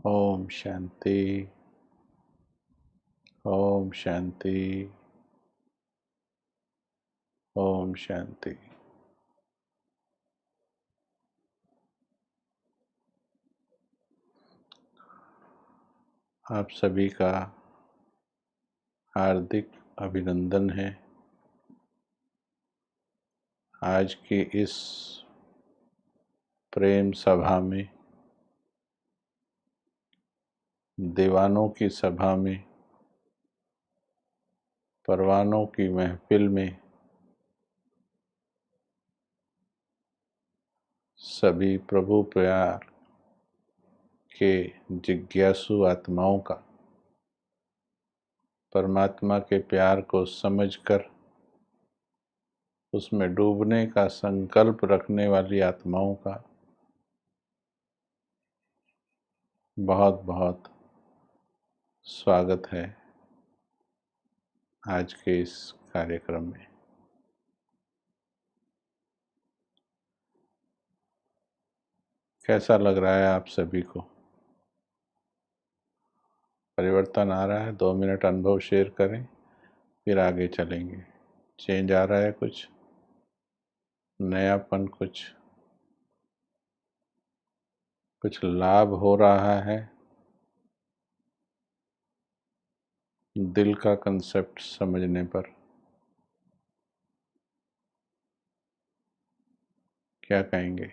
ओम शांति। ओम शांति। ओम शांति। आप सभी का हार्दिक अभिनंदन है। आज की इस प्रेम सभा में, दीवानों की सभा में, परवानों की महफिल में सभी प्रभु प्यार के जिज्ञासु आत्माओं का, परमात्मा के प्यार को समझकर उसमें डूबने का संकल्प रखने वाली आत्माओं का बहुत बहुत स्वागत है आज के इस कार्यक्रम में। कैसा लग रहा है आप सभी को? परिवर्तन आ रहा है? 2 मिनट अनुभव शेयर करें, फिर आगे चलेंगे। चेंज आ रहा है, कुछ नयापन, कुछ लाभ हो रहा है? दिल का कंसेप्ट समझने पर क्या कहेंगे?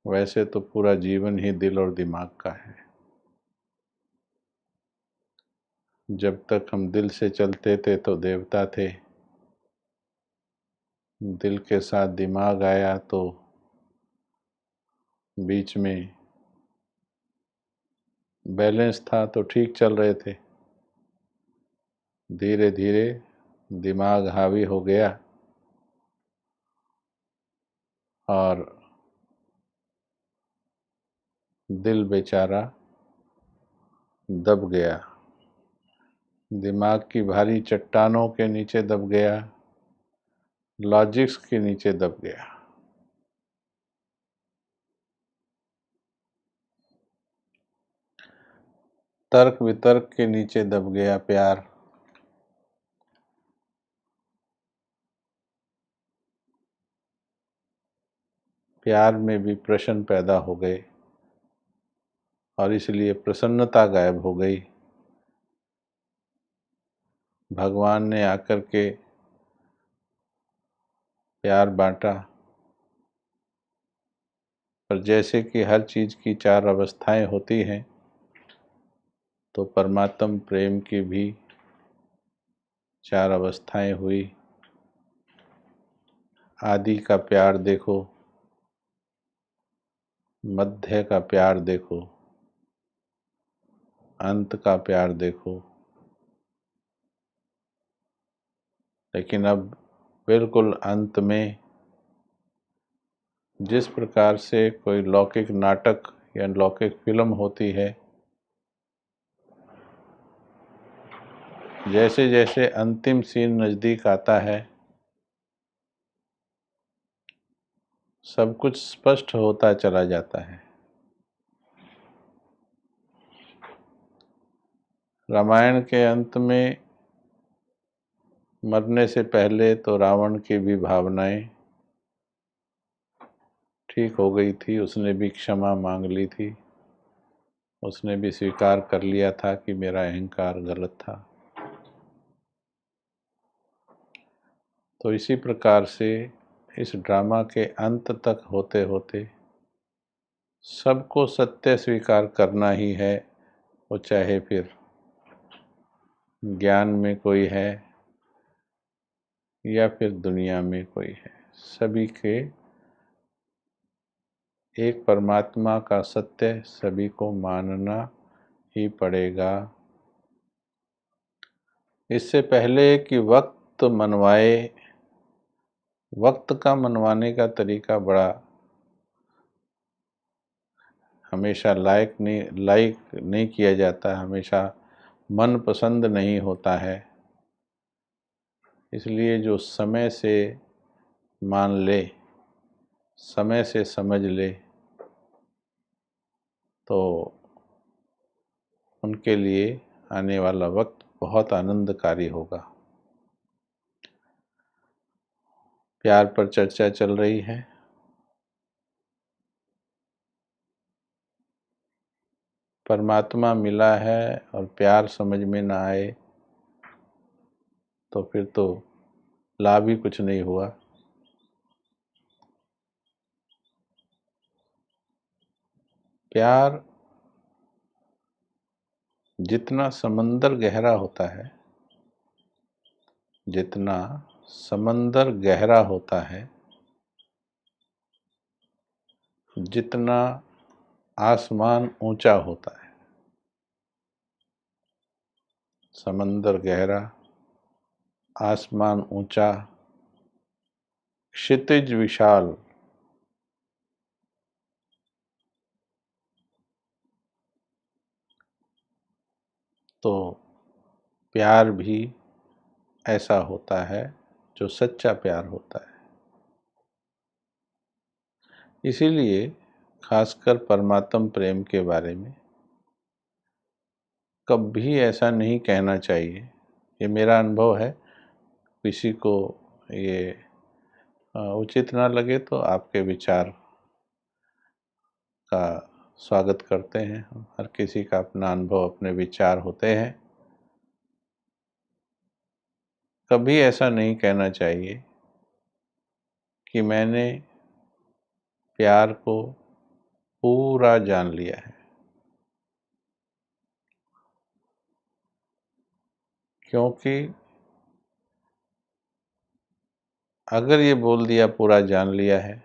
वैसे तो पूरा जीवन ही दिल और दिमाग का है। जब तक हम दिल से चलते थे तो देवता थे, दिल के साथ दिमाग आया तो बीच में बैलेंस था तो ठीक चल रहे थे। धीरे धीरे दिमाग हावी हो गया और दिल बेचारा दब गया। दिमाग की भारी चट्टानों के नीचे दब गया, लॉजिक्स के नीचे दब गया। तर्क वितर्क के नीचे दब गया प्यार। प्यार में भी प्रश्न पैदा हो गए और इसलिए प्रसन्नता गायब हो गई। भगवान ने आकर के प्यार बांटा, पर जैसे कि हर चीज की 4 अवस्थाएं होती हैं, तो परमात्म प्रेम की भी 4 अवस्थाएं हुई। आदि का प्यार देखो, मध्य का प्यार देखो, अंत का प्यार देखो। लेकिन अब बिल्कुल अंत में जिस प्रकार से कोई लौकिक नाटक या लौकिक फिल्म होती है, जैसे जैसे अंतिम सीन नजदीक आता है, सब कुछ स्पष्ट होता चला जाता है। रामायण के अंत में मरने से पहले तो रावण की भी भावनाएं ठीक हो गई थी। उसने भी क्षमा मांग ली थी, उसने भी स्वीकार कर लिया था कि मेरा अहंकार गलत था। तो इसी प्रकार से इस ड्रामा के अंत तक होते होते सबको सत्य स्वीकार करना ही है। वो चाहे फिर ज्ञान में कोई है या फिर दुनिया में कोई है, सभी के एक परमात्मा का सत्य सभी को मानना ही पड़ेगा। इससे पहले कि वक्त मनवाए, वक्त का मनवाने का तरीका बड़ा हमेशा लायक नहीं किया जाता, हमेशा मन पसंद नहीं होता है। इसलिए जो समय से मान ले, समय से समझ ले, तो उनके लिए आने वाला वक्त बहुत आनंदकारी होगा। प्यार पर चर्चा चल रही है। परमात्मा मिला है और प्यार समझ में ना आए तो फिर तो लाभ ही कुछ नहीं हुआ। प्यार जितना समंदर गहरा होता है, जितना समंदर गहरा होता है, जितना आसमान ऊंचा होता है, समंदर गहरा, आसमान ऊंचा, क्षितिज विशाल, तो प्यार भी ऐसा होता है जो सच्चा प्यार होता है। इसीलिए खासकर परमात्म प्रेम के बारे में कभी ऐसा नहीं कहना चाहिए। ये मेरा अनुभव है, किसी को ये उचित ना लगे तो आपके विचार का स्वागत करते हैं। हर किसी का अपना अनुभव, अपने विचार होते हैं। कभी ऐसा नहीं कहना चाहिए कि मैंने प्यार को पूरा जान लिया है, क्योंकि अगर ये बोल दिया पूरा जान लिया है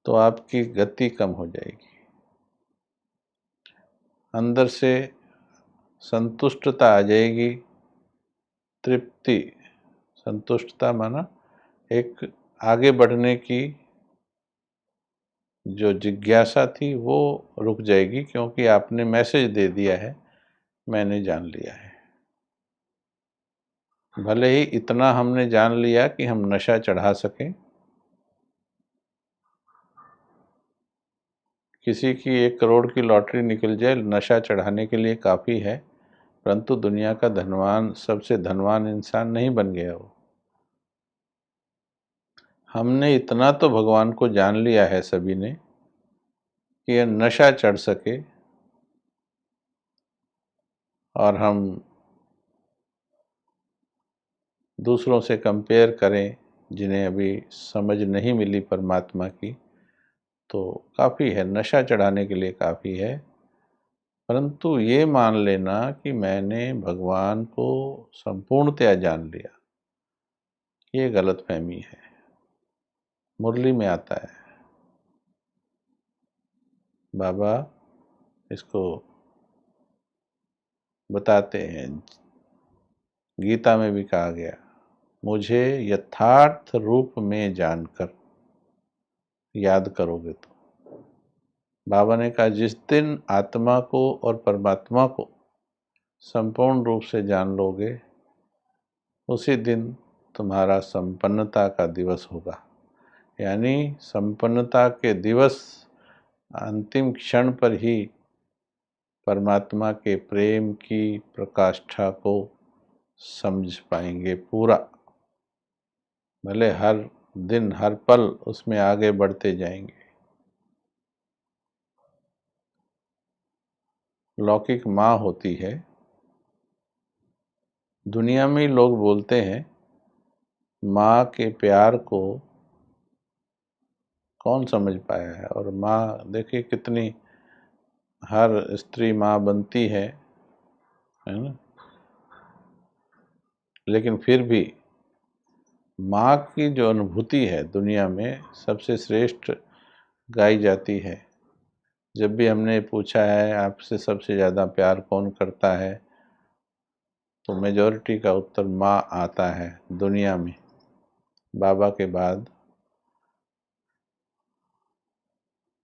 तो आपकी गति कम हो जाएगी। अंदर से संतुष्टता आ जाएगी, तृप्ति। संतुष्टता माना एक आगे बढ़ने की जो जिज्ञासा थी वो रुक जाएगी, क्योंकि आपने मैसेज दे दिया है मैंने जान लिया है। भले ही इतना हमने जान लिया कि हम नशा चढ़ा सकें। किसी की 1 करोड़ की लॉटरी निकल जाए, नशा चढ़ाने के लिए काफ़ी है, परंतु दुनिया का धनवान, सबसे धनवान इंसान नहीं बन गया वो। हमने इतना तो भगवान को जान लिया है सभी ने कि यह नशा चढ़ सके और हम दूसरों से कंपेयर करें जिन्हें अभी समझ नहीं मिली परमात्मा की, तो काफ़ी है, नशा चढ़ाने के लिए काफ़ी है। परंतु ये मान लेना कि मैंने भगवान को संपूर्णतया जान लिया, ये गलतफहमी है। मुरली में आता है, बाबा इसको बताते हैं, गीता में भी कहा गया, मुझे यथार्थ रूप में जानकर याद करोगे तो। बाबा ने कहा जिस दिन आत्मा को और परमात्मा को संपूर्ण रूप से जान लोगे, उसी दिन तुम्हारा संपन्नता का दिवस होगा। यानी संपन्नता के दिवस अंतिम क्षण पर ही परमात्मा के प्रेम की प्रकाष्ठा को समझ पाएंगे पूरा। भले हर दिन हर पल उसमें आगे बढ़ते जाएंगे। लौकिक माँ होती है। दुनिया में लोग बोलते हैं माँ के प्यार को कौन समझ पाया है, और माँ देखिए कितनी, हर स्त्री माँ बनती है ना, लेकिन फिर भी माँ की जो अनुभूति है दुनिया में सबसे श्रेष्ठ गाई जाती है। जब भी हमने पूछा है आपसे सबसे ज़्यादा प्यार कौन करता है, तो मेजॉरिटी का उत्तर माँ आता है दुनिया में, बाबा के बाद।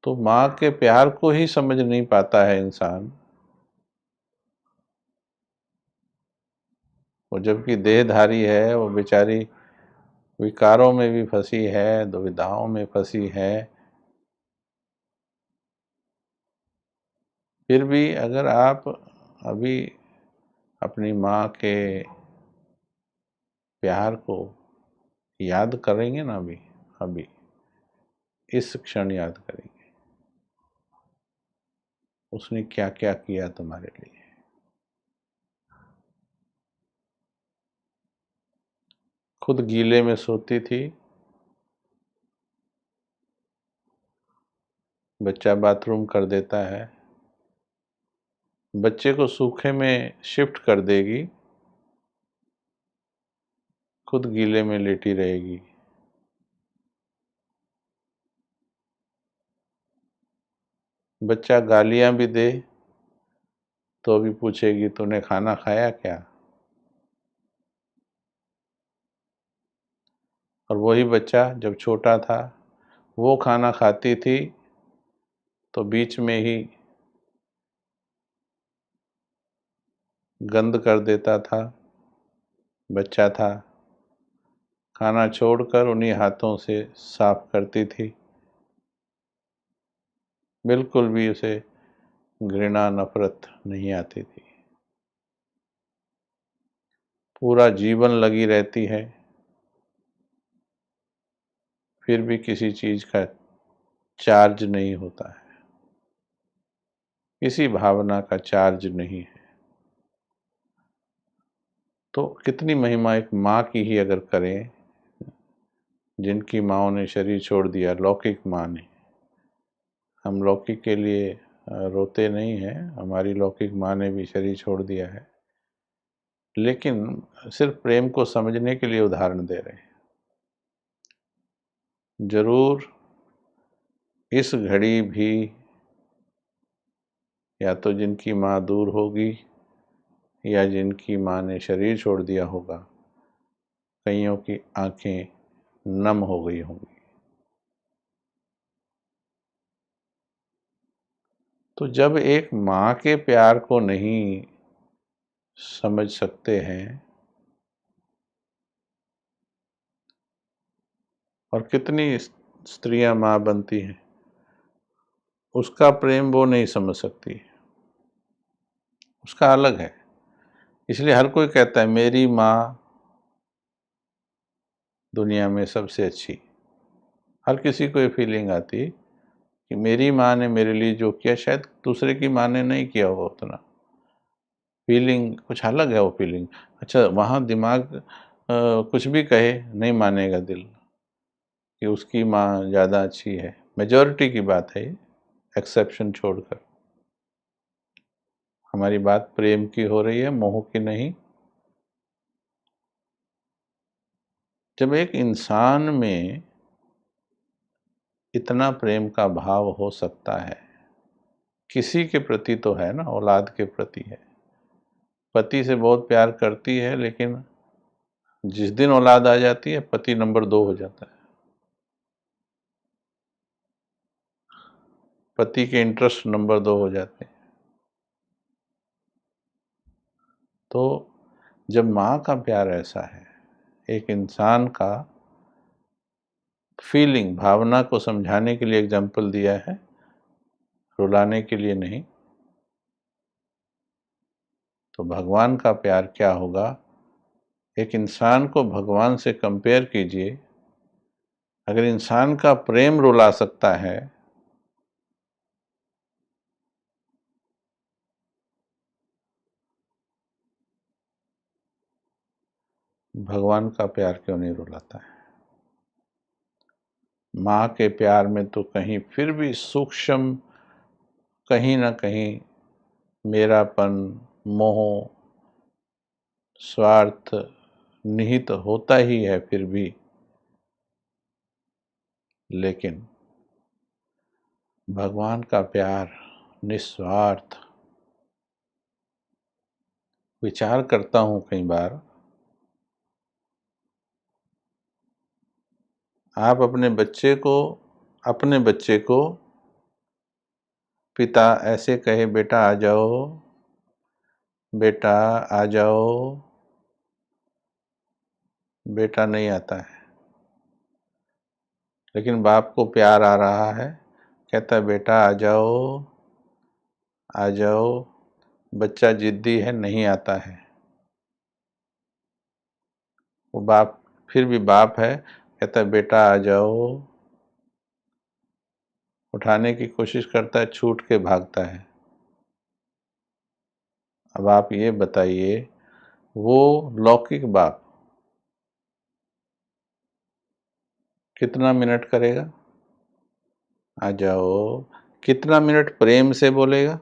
तो माँ के प्यार को ही समझ नहीं पाता है इंसान, वो जबकि देहधारी है, वो बेचारी विकारों में भी फंसी है, दुविधाओं में फंसी है, फिर भी अगर आप अभी अपनी माँ के प्यार को याद करेंगे ना, अभी अभी इस क्षण याद करेंगे, उसने क्या क्या किया तुम्हारे लिए। खुद गीले में सोती थी, बच्चा बाथरूम कर देता है, बच्चे को सूखे में शिफ्ट कर देगी, खुद गीले में लेटी रहेगी। बच्चा गालियां भी दे तो भी पूछेगी तूने खाना खाया क्या। और वही बच्चा जब छोटा था, वो खाना खाती थी तो बीच में ही गंद कर देता था। बच्चा था, खाना छोड़कर उन्हीं हाथों से साफ करती थी। बिल्कुल भी उसे घृणा नफरत नहीं आती थी। पूरा जीवन लगी रहती है, फिर भी किसी चीज का चार्ज नहीं होता है, किसी भावना का चार्ज नहीं है। तो कितनी महिमा एक माँ की ही अगर करें, जिनकी माँओं ने शरीर छोड़ दिया, लौकिक माँ ने। हम लौकिक के लिए रोते नहीं हैं, हमारी लौकिक माँ ने भी शरीर छोड़ दिया है, लेकिन सिर्फ प्रेम को समझने के लिए उदाहरण दे रहे हैं। जरूर इस घड़ी भी या तो जिनकी माँ दूर होगी या जिनकी माँ ने शरीर छोड़ दिया होगा, कईयों की आंखें नम हो गई होंगी। तो जब एक माँ के प्यार को नहीं समझ सकते हैं, और कितनी स्त्रियां माँ बनती हैं, उसका प्रेम वो नहीं समझ सकती, उसका अलग है। इसलिए हर कोई कहता है मेरी माँ दुनिया में सबसे अच्छी। हर किसी को ये फीलिंग आती कि मेरी माँ ने मेरे लिए जो किया शायद दूसरे की माँ ने नहीं किया होगा उतना। फीलिंग कुछ अलग है वो फीलिंग। अच्छा, वहाँ दिमाग कुछ भी कहे नहीं मानेगा दिल कि उसकी माँ ज़्यादा अच्छी है। मेजॉरिटी की बात है ये, एक्सेप्शन छोड़कर। हमारी बात प्रेम की हो रही है, मोह की नहीं। जब एक इंसान में इतना प्रेम का भाव हो सकता है, किसी के प्रति तो है ना, औलाद के प्रति है। पति से बहुत प्यार करती है, लेकिन जिस दिन औलाद आ जाती है पति नंबर 2 हो जाता है। पति के इंटरेस्ट नंबर 2 हो जाते हैं। तो जब माँ का प्यार ऐसा है, एक इंसान का फीलिंग, भावना को समझाने के लिए एग्जाम्पल दिया है, रुलाने के लिए नहीं। तो भगवान का प्यार क्या होगा। एक इंसान को भगवान से कंपेयर कीजिए। अगर इंसान का प्रेम रुला सकता है, भगवान का प्यार क्यों नहीं रुलाता है। माँ के प्यार में तो कहीं फिर भी सूक्ष्म, कहीं ना कहीं मेरापन, मोह, स्वार्थ निहित होता ही है फिर भी। लेकिन भगवान का प्यार निस्वार्थ। विचार करता हूँ कई बार, आप अपने बच्चे को पिता ऐसे कहे बेटा आ जाओ, बेटा आ जाओ, बेटा नहीं आता है। लेकिन बाप को प्यार आ रहा है, कहता है बेटा आ जाओ, आ जाओ, बच्चा जिद्दी है नहीं आता है। वो बाप फिर भी बाप है, कहता है बेटा आ जाओ, उठाने की कोशिश करता है, छूट के भागता है। अब आप ये बताइए, वो लौकिक बाप कितना मिनट करेगा? आ जाओ, कितना मिनट प्रेम से बोलेगा?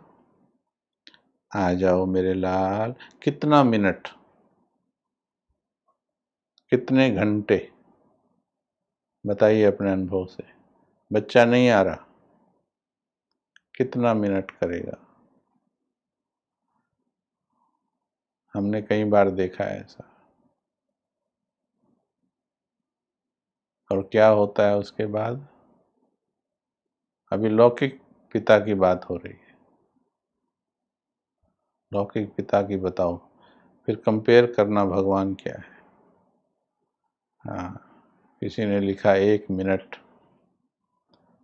आ जाओ मेरे लाल, कितना मिनट, कितने घंटे? बताइए अपने अनुभव से। बच्चा नहीं आ रहा, कितना मिनट करेगा? हमने कई बार देखा है ऐसा। और क्या होता है उसके बाद? अभी लौकिक पिता की बात हो रही है, लौकिक पिता की बताओ, फिर कंपेयर करना भगवान क्या है। हाँ, किसी ने लिखा 1 minute,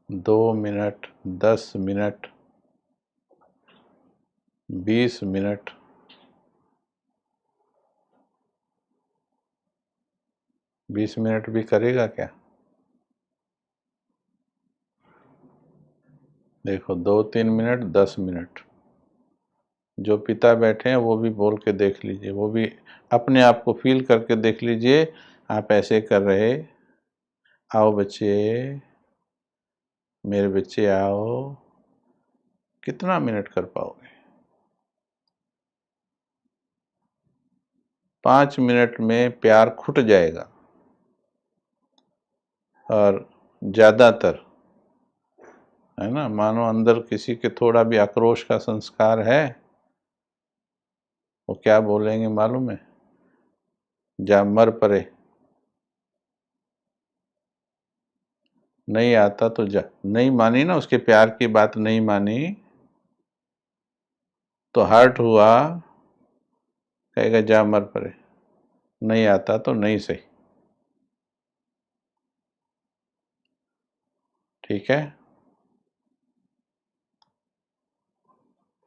2 minute, 10 minute, 20 minute. 20 minute भी करेगा क्या? देखो, 2-3 मिनट, 10 मिनट। जो पिता बैठे हैं वो भी बोल के देख लीजिए, वो भी अपने आप को फील करके देख लीजिए। आप ऐसे कर रहे, आओ बच्चे, मेरे बच्चे आओ, कितना मिनट कर पाओगे? 5 मिनट में प्यार खुट जाएगा। और ज़्यादातर, है ना, मानो अंदर किसी के थोड़ा भी आक्रोश का संस्कार है, वो क्या बोलेंगे मालूम है? जा मर परे, नहीं आता तो जा। नहीं मानी ना, उसके प्यार की बात नहीं मानी तो हर्ट हुआ, कहेगा जा मर परे, नहीं आता तो नहीं सही। ठीक है,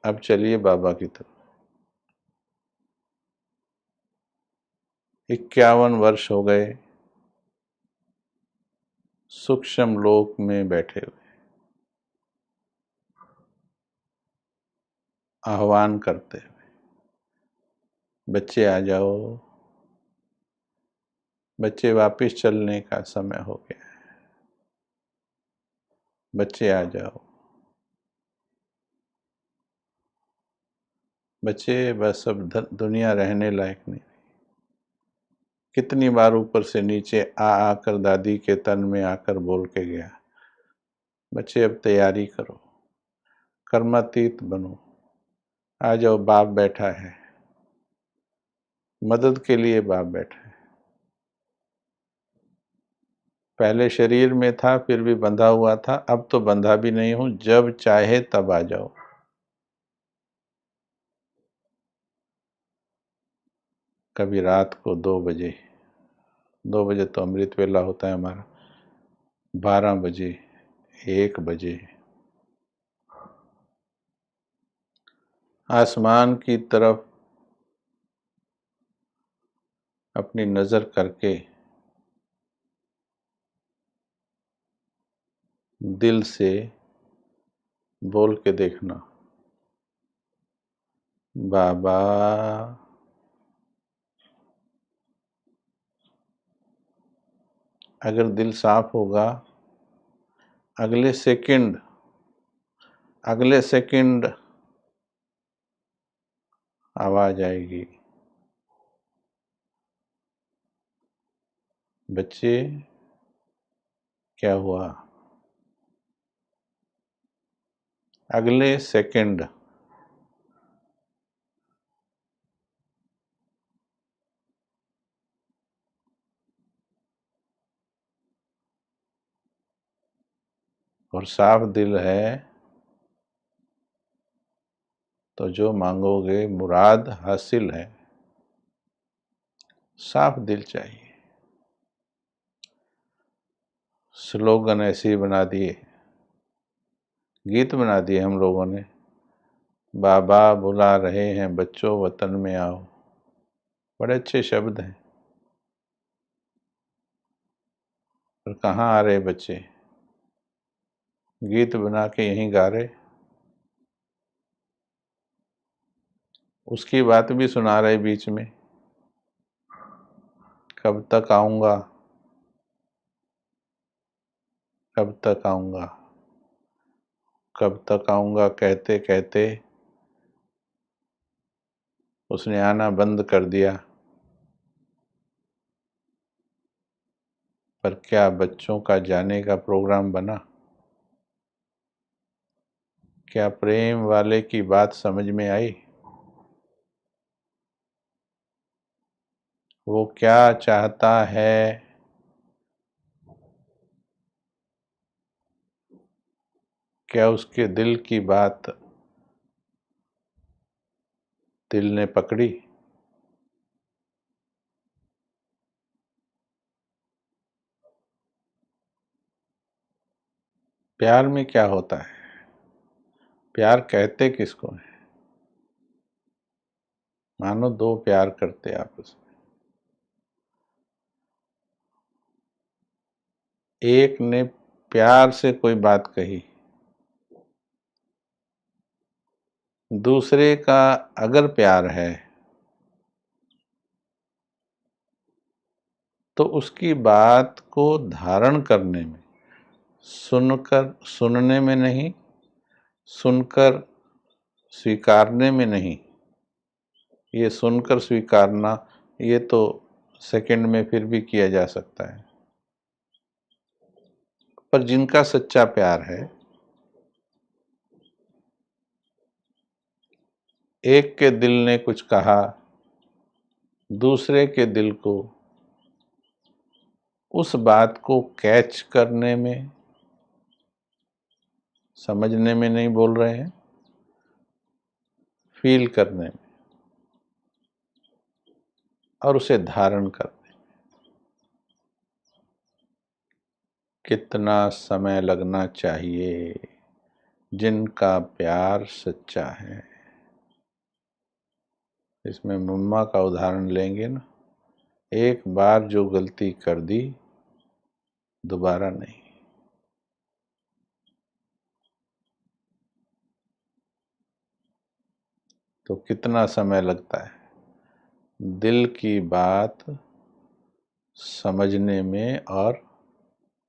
अब चलिए बाबा की तरफ। 51 वर्ष हो गए सूक्ष्म लोक में बैठे हुए, आह्वान करते हुए, बच्चे आ जाओ, बच्चे वापिस चलने का समय हो गया है, बच्चे आ जाओ, बच्चे बस अब दुनिया रहने लायक नहीं। कितनी बार ऊपर से नीचे आकर दादी के तन में आकर बोल के गया, बच्चे अब तैयारी करो, कर्मातीत बनो, आ जाओ, बाप बैठा है, मदद के लिए बाप बैठा है। पहले शरीर में था फिर भी बंधा हुआ था, अब तो बंधा भी नहीं हूं, जब चाहे तब आ जाओ। कभी रात को 2 बजे, 2 बजे तो अमृत वेला होता है हमारा, 12 बजे, 1 बजे, आसमान की तरफ अपनी नजर करके दिल से बोल के देखना, बाबा। अगर दिल साफ होगा, अगले सेकंड, अगले सेकंड आवाज आएगी, बच्चे क्या हुआ? अगले सेकंड। और साफ दिल है तो जो मांगोगे मुराद हासिल है। साफ दिल चाहिए। स्लोगन ऐसे ही बना दिए, गीत बना दिए हम लोगों ने, बाबा बुला रहे हैं बच्चों वतन में आओ, बड़े अच्छे शब्द हैं। पर कहाँ आ रहे बच्चे, गीत बना के यहीं गा रहे, उसकी बात भी सुना रहे बीच में, कब तक आऊँगा, कब तक आऊँगा, कब तक आऊँगा कहते कहते उसने आना बंद कर दिया। पर क्या बच्चों का जाने का प्रोग्राम बना? क्या प्रेम वाले की बात समझ में आई? वो क्या चाहता है, क्या उसके दिल की बात दिल ने पकड़ी? प्यार में क्या होता है, प्यार कहते किसको है? मानो दो प्यार करते आपस में, एक ने प्यार से कोई बात कही, दूसरे का अगर प्यार है तो उसकी बात को धारण करने में, सुनकर सुनने में नहीं, सुनकर स्वीकारने में नहीं, ये सुनकर स्वीकारना ये तो सेकंड में फिर भी किया जा सकता है। पर जिनका सच्चा प्यार है, एक के दिल ने कुछ कहा, दूसरे के दिल को उस बात को कैच करने में, समझने में नहीं बोल रहे हैं, फील करने में और उसे धारण करने में कितना समय लगना चाहिए? जिनका प्यार सच्चा है, इसमें मम्मा का उदाहरण लेंगे ना, एक बार जो गलती कर दी दोबारा नहीं। तो कितना समय लगता है दिल की बात समझने में और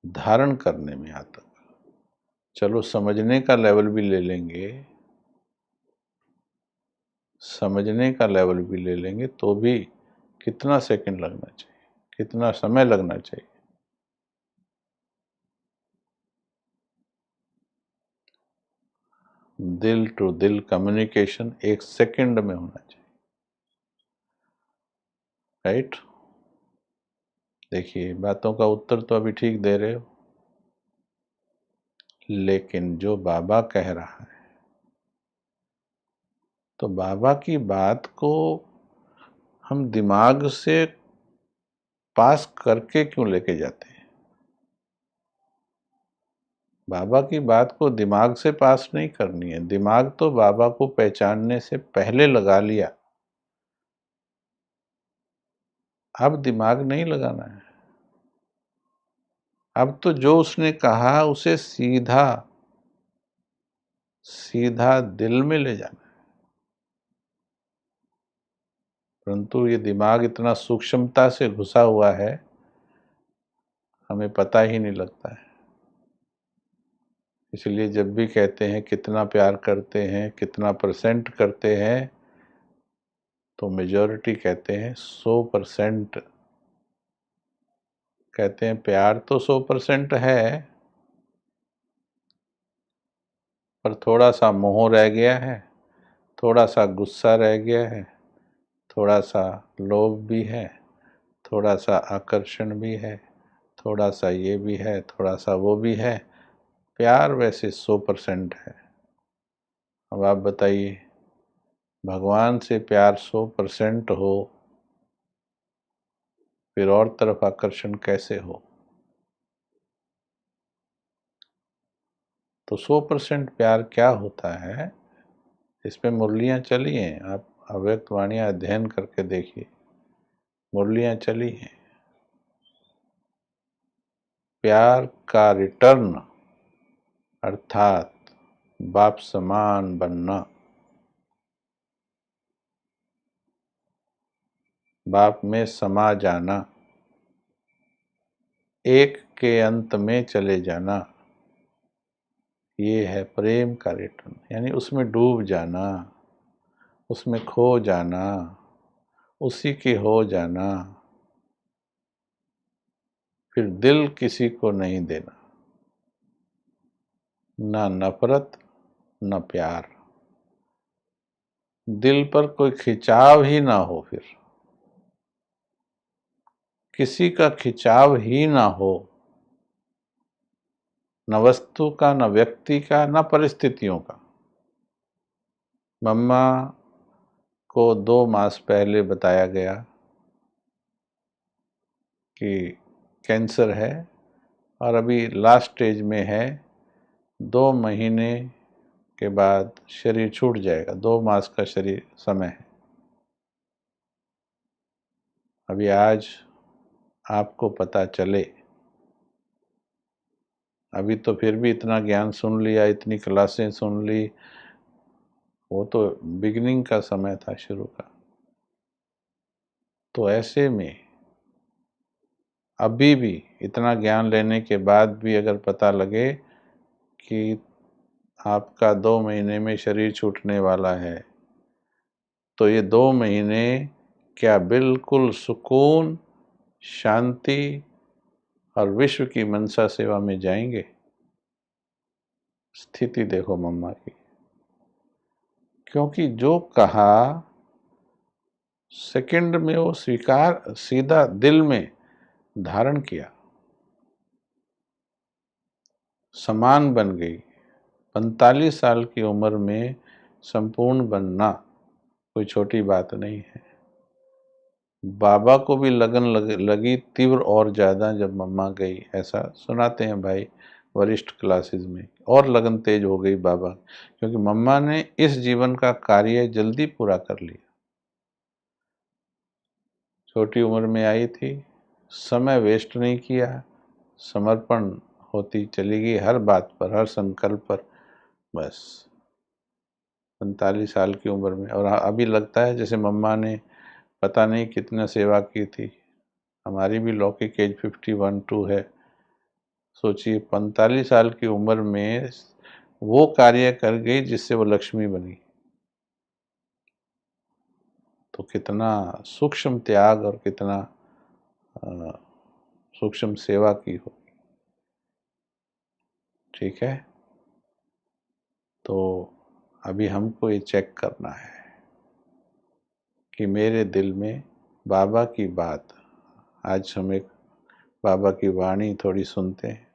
धारण करने में आता? चलो समझने का लेवल भी ले लेंगे, समझने का लेवल भी ले लेंगे तो भी कितना सेकंड लगना चाहिए, कितना समय लगना चाहिए? दिल टू दिल कम्युनिकेशन एक सेकंड में होना चाहिए, राइट? देखिए बातों का उत्तर तो अभी ठीक दे रहे हो, लेकिन जो बाबा कह रहा है, तो बाबा की बात को हम दिमाग से पास करके क्यों लेके जाते हैं? बाबा की बात को दिमाग से पास नहीं करनी है, दिमाग तो बाबा को पहचानने से पहले लगा लिया, अब दिमाग नहीं लगाना है। अब तो जो उसने कहा उसे सीधा सीधा दिल में ले जाना है। परंतु ये दिमाग इतना सूक्ष्मता से घुसा हुआ है, हमें पता ही नहीं लगता है। इसलिए जब भी कहते हैं कितना प्यार करते हैं, कितना परसेंट करते हैं, तो मेजॉरिटी कहते हैं 100%। कहते हैं प्यार तो 100% है, पर थोड़ा सा मोह रह गया है, थोड़ा सा गुस्सा रह गया है, थोड़ा सा लोभ भी है, थोड़ा सा आकर्षण भी है, थोड़ा सा ये भी है, थोड़ा सा वो भी है। प्यार वैसे 100% है। अब आप बताइए, भगवान से प्यार 100% हो, फिर और तरफ आकर्षण कैसे हो? तो 100% प्यार क्या होता है? इस पे मुरलियाँ चली हैं, आप अव्यक्त वाणियाँ अध्ययन करके देखिए, मुरलियाँ चली हैं। प्यार का रिटर्न अर्थात बाप समान बनना, बाप में समा जाना, एक के अंत में चले जाना, ये है प्रेम का रिटर्न। यानी उसमें डूब जाना, उसमें खो जाना, उसी के हो जाना, फिर दिल किसी को नहीं देना, ना नफरत न प्यार, दिल पर कोई खिंचाव ही ना हो, फिर किसी का खिंचाव ही ना हो, न वस्तु का, न व्यक्ति का, न परिस्थितियों का। मम्मा को 2 मास पहले बताया गया कि कैंसर है और अभी लास्ट स्टेज में है, 2 महीने के बाद शरीर छूट जाएगा, 2 मास का शरीर समय है। अभी आज आपको पता चले, अभी तो फिर भी इतना ज्ञान सुन लिया, इतनी क्लासें सुन ली, वो तो बिगिनिंग का समय था, शुरू का। तो ऐसे में अभी भी इतना ज्ञान लेने के बाद भी अगर पता लगे कि आपका 2 महीने में शरीर छूटने वाला है, तो ये 2 महीने क्या बिल्कुल सुकून, शांति और विश्व की मनसा सेवा में जाएंगे? स्थिति देखो मम्मा की। क्योंकि जो कहा सेकंड में वो स्वीकार सीधा दिल में धारण किया, समान बन गई। 45 साल की उम्र में संपूर्ण बनना कोई छोटी बात नहीं है। बाबा को भी लगन लगी तीव्र और ज़्यादा जब मम्मा गई, ऐसा सुनाते हैं भाई वरिष्ठ क्लासेस में, और लगन तेज हो गई बाबा, क्योंकि मम्मा ने इस जीवन का कार्य जल्दी पूरा कर लिया। छोटी उम्र में आई थी, समय वेस्ट नहीं किया, समर्पण होती चली गई हर बात पर, हर संकल्प पर। बस 45 साल की उम्र में, और अभी लगता है जैसे मम्मा ने पता नहीं कितना सेवा की थी। हमारी भी लौकिक एज 51-2 है। सोचिए 45 साल की उम्र में वो कार्य कर गई जिससे वो लक्ष्मी बनी। तो कितना सूक्ष्म त्याग और कितना सूक्ष्म सेवा की हो। ठीक है, तो अभी हमको ये चेक करना है कि मेरे दिल में बाबा की बात, आज हम एक बाबा की वाणी थोड़ी सुनते हैं,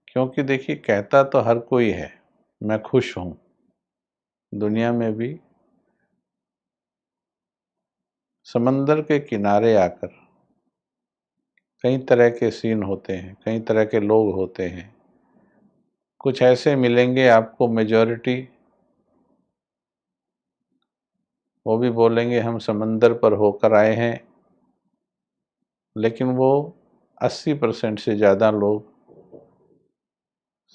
क्योंकि देखिए कहता तो हर कोई है मैं खुश हूँ। दुनिया में भी समंदर के किनारे आकर कई तरह के सीन होते हैं, कई तरह के लोग होते हैं। कुछ ऐसे मिलेंगे आपको मेजॉरिटी, वो भी बोलेंगे हम समंदर पर होकर आए हैं, लेकिन वो 80% से ज़्यादा लोग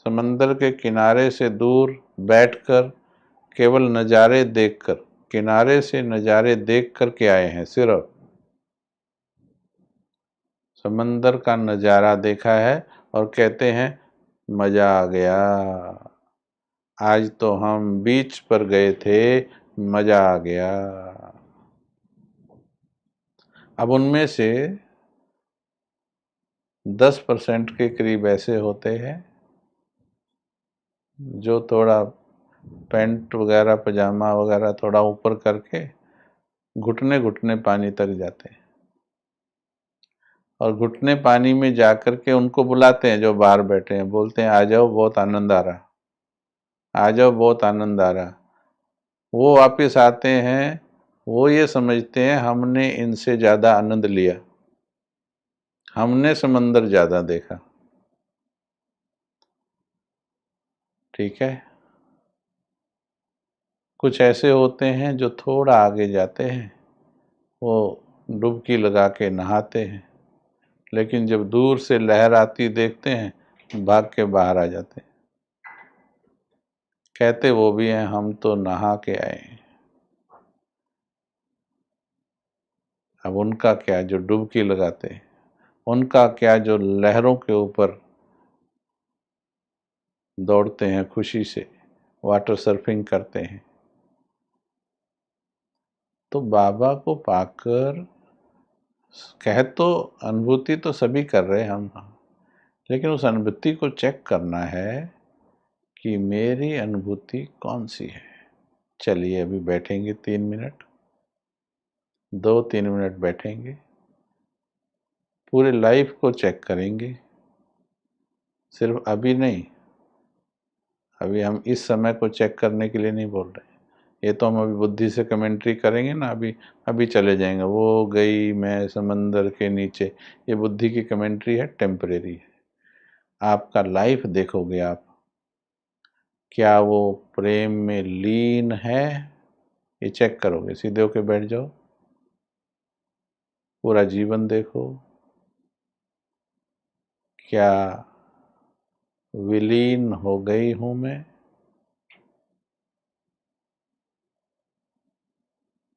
समंदर के किनारे से दूर बैठकर केवल नज़ारे देखकर, किनारे से नज़ारे देख कर के आए हैं। सिर्फ समंदर का नज़ारा देखा है और कहते हैं मज़ा आ गया, आज तो हम बीच पर गए थे, मज़ा आ गया। अब उनमें से 10% के करीब ऐसे होते हैं जो थोड़ा पैंट वगैरह पजामा वगैरह थोड़ा ऊपर करके घुटने घुटने पानी तक जाते हैं, और घुटने पानी में जाकर के उनको बुलाते हैं जो बाहर बैठे हैं, बोलते हैं आ जाओ बहुत आनंद आ रहा, आ जाओ बहुत आनंद आ रहा। वो वापस आते हैं, वो ये समझते हैं हमने इनसे ज़्यादा आनंद लिया, हमने समंदर ज़्यादा देखा। ठीक है, कुछ ऐसे होते हैं जो थोड़ा आगे जाते हैं, वो डुबकी लगा के नहाते हैं, लेकिन जब दूर से लहर आती देखते हैं भाग के बाहर आ जाते हैं। कहते वो भी हैं हम तो नहा के आए हैं। अब उनका क्या जो डुबकी लगाते हैं, उनका क्या जो लहरों के ऊपर दौड़ते हैं, खुशी से वाटर सर्फिंग करते हैं। तो बाबा को पाकर कह तो अनुभूति तो सभी कर रहे हैं हम, लेकिन उस अनुभूति को चेक करना है कि मेरी अनुभूति कौन सी है। चलिए अभी बैठेंगे 3 मिनट, 2-3 मिनट बैठेंगे, पूरे लाइफ को चेक करेंगे, सिर्फ अभी नहीं। अभी हम इस समय को चेक करने के लिए नहीं बोल रहे, ये तो हम अभी बुद्धि से कमेंट्री करेंगे ना, अभी अभी चले जाएंगे, वो गई मैं समंदर के नीचे, ये बुद्धि की कमेंट्री है, टेम्परेरी है। आपका लाइफ देखोगे आप, क्या वो प्रेम में लीन है, ये चेक करोगे। सीधे होके बैठ जाओ, पूरा जीवन देखो, क्या विलीन हो गई हूं मैं,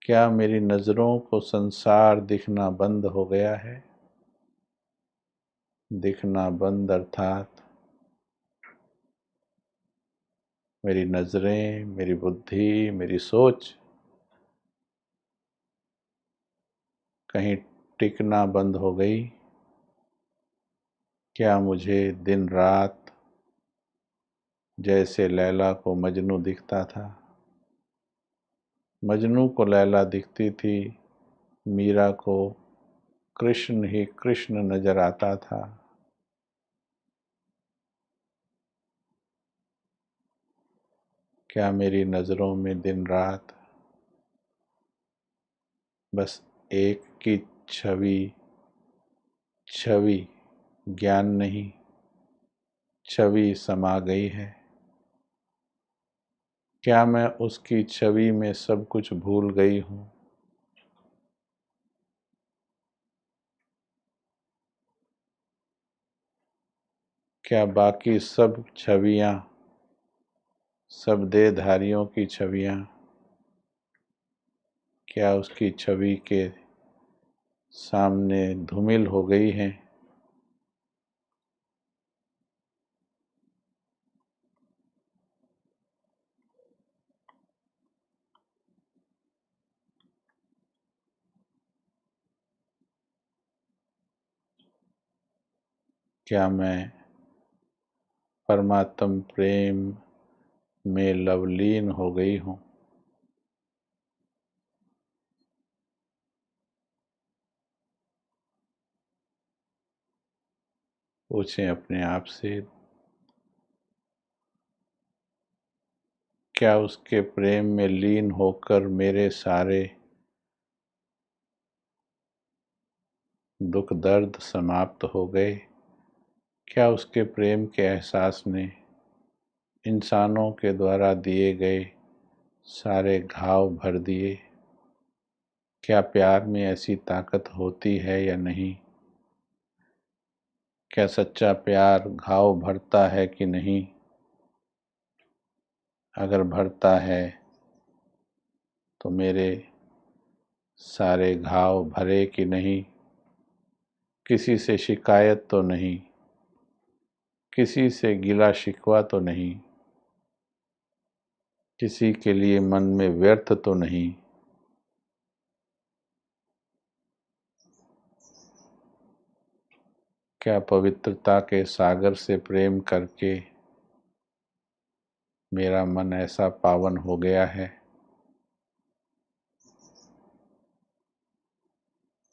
क्या मेरी नजरों को संसार दिखना बंद हो गया है। दिखना बंद अर्थात मेरी नजरें, मेरी बुद्धि, मेरी सोच कहीं टिकना बंद हो गई। क्या मुझे दिन रात जैसे लैला को मजनू दिखता था, मजनू को लैला दिखती थी, मीरा को कृष्ण ही कृष्ण नजर आता था। क्या मेरी नजरों में दिन रात बस एक की छवि, छवि ज्ञान नहीं, छवि समा गई है। क्या मैं उसकी छवि में सब कुछ भूल गई हूँ। क्या बाकी सब छवियाँ, सब देहधारियों की छवियाँ, क्या उसकी छवि के सामने धूमिल हो गई हैं। क्या मैं परमात्म प्रेम में लवलीन हो गई हूँ। पूछें अपने आप से, क्या उसके प्रेम में लीन होकर मेरे सारे दुख दर्द समाप्त हो गए। क्या उसके प्रेम के एहसास ने इंसानों के द्वारा दिए गए सारे घाव भर दिए। क्या प्यार में ऐसी ताकत होती है या नहीं। क्या सच्चा प्यार घाव भरता है कि नहीं। अगर भरता है तो मेरे सारे घाव भरे कि नहीं। किसी से शिकायत तो नहीं, किसी से गिला शिकवा तो नहीं, किसी के लिए मन में व्यर्थ तो नहीं। क्या पवित्रता के सागर से प्रेम करके मेरा मन ऐसा पावन हो गया है,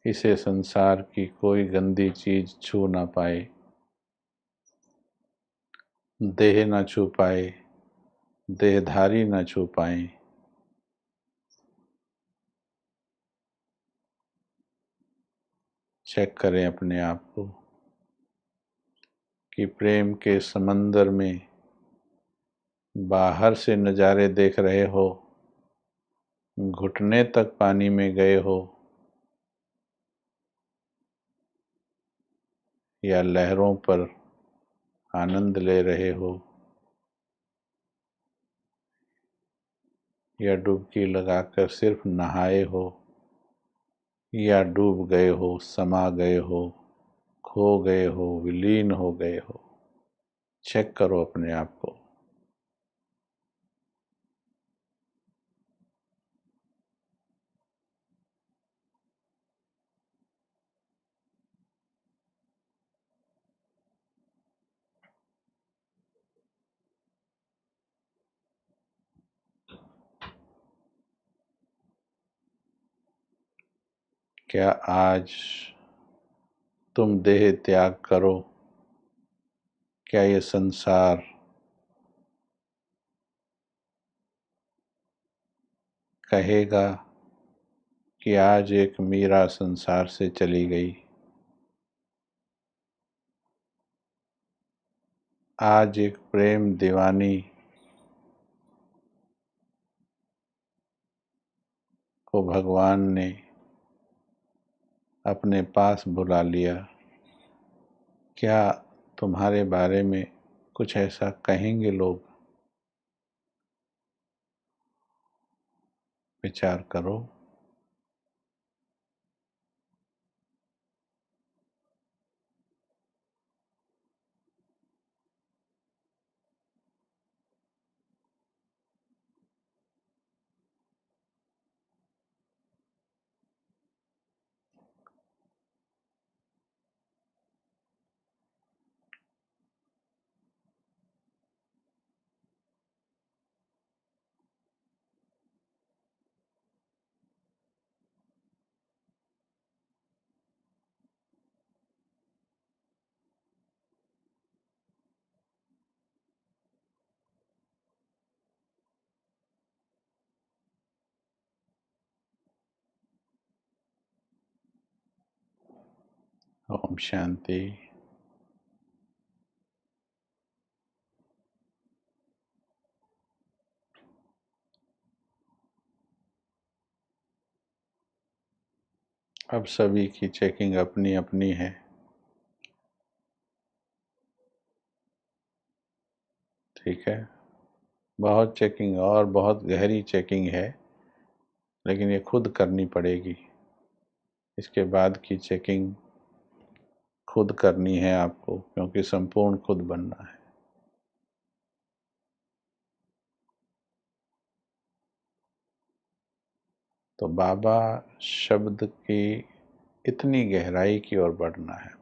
इसे संसार की कोई गंदी चीज छू ना पाए, देह न छू पाए, देहधारी न छू पाए। चेक करें अपने आप को कि प्रेम के समंदर में बाहर से नज़ारे देख रहे हो घुटने तक पानी में गए हो या लहरों पर आनंद ले रहे हो या डुबकी लगाकर सिर्फ नहाए हो या डूब गए हो, समा गए हो, खो गए हो, विलीन हो गए हो, चेक करो अपने आप को। क्या आज तुम देह त्याग करो? क्या ये संसार कहेगा कि आज एक मीरा संसार से चली गई, आज एक प्रेम दीवानी को भगवान ने अपने पास बुला लिया? क्या तुम्हारे बारे में कुछ ऐसा कहेंगे लोग? विचार करो। ओम शांति। अब सभी की चेकिंग अपनी अपनी है। ठीक है, बहुत चेकिंग और बहुत गहरी चेकिंग है, लेकिन ये खुद करनी पड़ेगी। इसके बाद की चेकिंग खुद करनी है आपको, क्योंकि संपूर्ण खुद बनना है। तो बाबा शब्द की इतनी गहराई की ओर बढ़ना है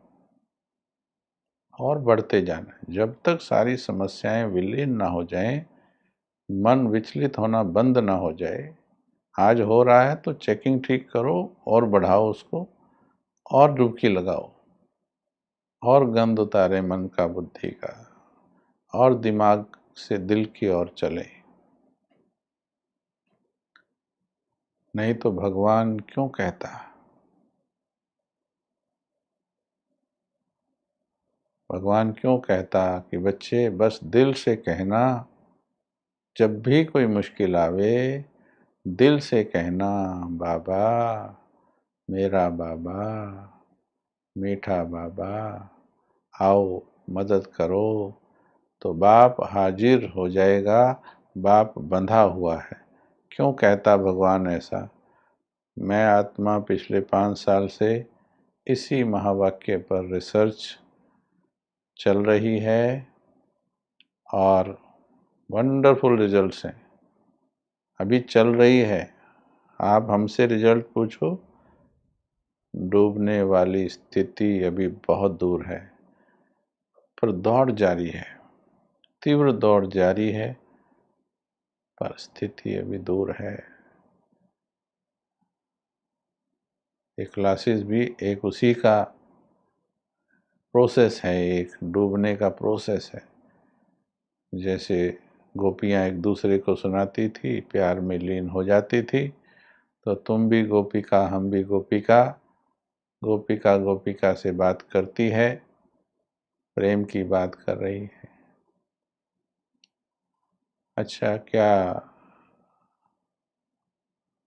और बढ़ते जाना है। जब तक सारी समस्याएं विलीन ना हो जाएं, मन विचलित होना बंद ना हो जाए। आज हो रहा है तो चेकिंग ठीक करो और बढ़ाओ उसको, और डुबकी लगाओ, और गंध उतारे मन का बुद्धि का, और दिमाग से दिल की ओर चले। नहीं तो भगवान क्यों कहता, भगवान क्यों कहता कि बच्चे बस दिल से कहना, जब भी कोई मुश्किल आवे दिल से कहना, बाबा मेरा बाबा, मीठा बाबा आओ मदद करो। तो बाप हाजिर हो जाएगा, बाप बंधा हुआ है। क्यों कहता भगवान ऐसा? मैं आत्मा पिछले 5 साल से इसी महावाक्य पर रिसर्च चल रही है और वंडरफुल रिजल्ट्स हैं। अभी चल रही है, आप हमसे रिजल्ट पूछो। डूबने वाली स्थिति अभी बहुत दूर है, पर दौड़ जारी है, तीव्र दौड़ जारी है, पर स्थिति अभी दूर है। ये क्लासेस भी एक उसी का प्रोसेस है, एक डूबने का प्रोसेस है। जैसे गोपियाँ एक दूसरे को सुनाती थी, प्यार में लीन हो जाती थी, तो तुम भी गोपिका हम भी गोपिका, गोपिका गोपिका से बात करती है, प्रेम की बात कर रही है। अच्छा, क्या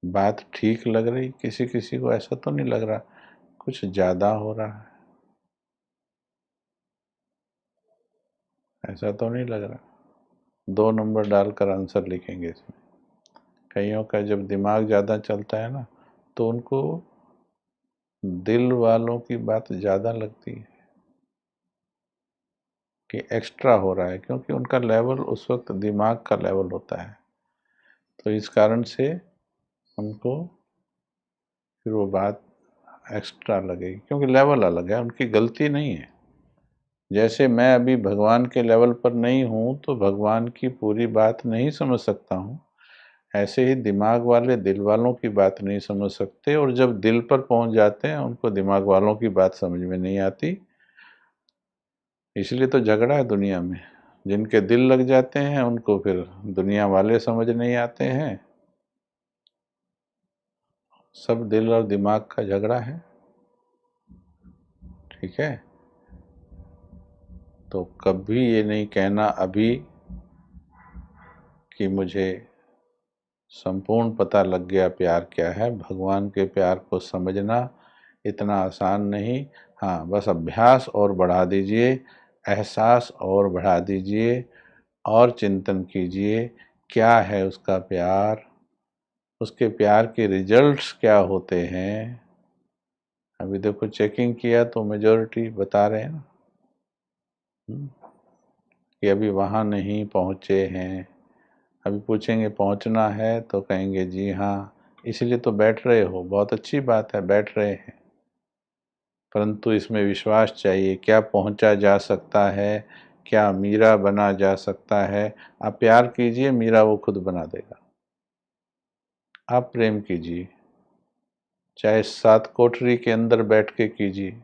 बात ठीक लग रही, किसी किसी को ऐसा तो नहीं लग रहा कुछ ज़्यादा हो रहा है, ऐसा तो नहीं लग रहा। 2 नंबर डालकर आंसर लिखेंगे इसमें। कईयों का जब दिमाग ज़्यादा चलता है ना, तो उनको दिल वालों की बात ज़्यादा लगती है कि एक्स्ट्रा हो रहा है, क्योंकि उनका लेवल उस वक्त दिमाग का लेवल होता है, तो इस कारण से उनको फिर वो बात एक्स्ट्रा लगेगी, क्योंकि लेवल अलग है, उनकी गलती नहीं है। जैसे मैं अभी भगवान के लेवल पर नहीं हूँ तो भगवान की पूरी बात नहीं समझ सकता हूँ, ऐसे ही दिमाग वाले दिल वालों की बात नहीं समझ सकते, और जब दिल पर पहुँच जाते हैं उनको दिमाग वालों की बात समझ में नहीं आती। इसलिए तो झगड़ा है दुनिया में। जिनके दिल लग जाते हैं उनको फिर दुनिया वाले समझ नहीं आते हैं। सब दिल और दिमाग का झगड़ा है, ठीक है। तो कभी ये नहीं कहना अभी कि मुझे संपूर्ण पता लग गया प्यार क्या है। भगवान के प्यार को समझना इतना आसान नहीं। हाँ, बस अभ्यास और बढ़ा दीजिए, एहसास और बढ़ा दीजिए, और चिंतन कीजिए क्या है उसका प्यार, उसके प्यार के रिजल्ट्स क्या होते हैं। अभी देखो चेकिंग किया तो मेजॉरिटी बता रहे हैं ना कि अभी वहाँ नहीं पहुँचे हैं। अभी पूछेंगे पहुँचना है तो कहेंगे जी हाँ, इसलिए तो बैठ रहे हो, बहुत अच्छी बात है बैठ रहे हैं, परंतु इसमें विश्वास चाहिए। क्या पहुँचा जा सकता है, क्या मीरा बना जा सकता है। आप प्यार कीजिए, मीरा वो खुद बना देगा। आप प्रेम कीजिए, चाहे 7 कोठरी के अंदर बैठ के कीजिए।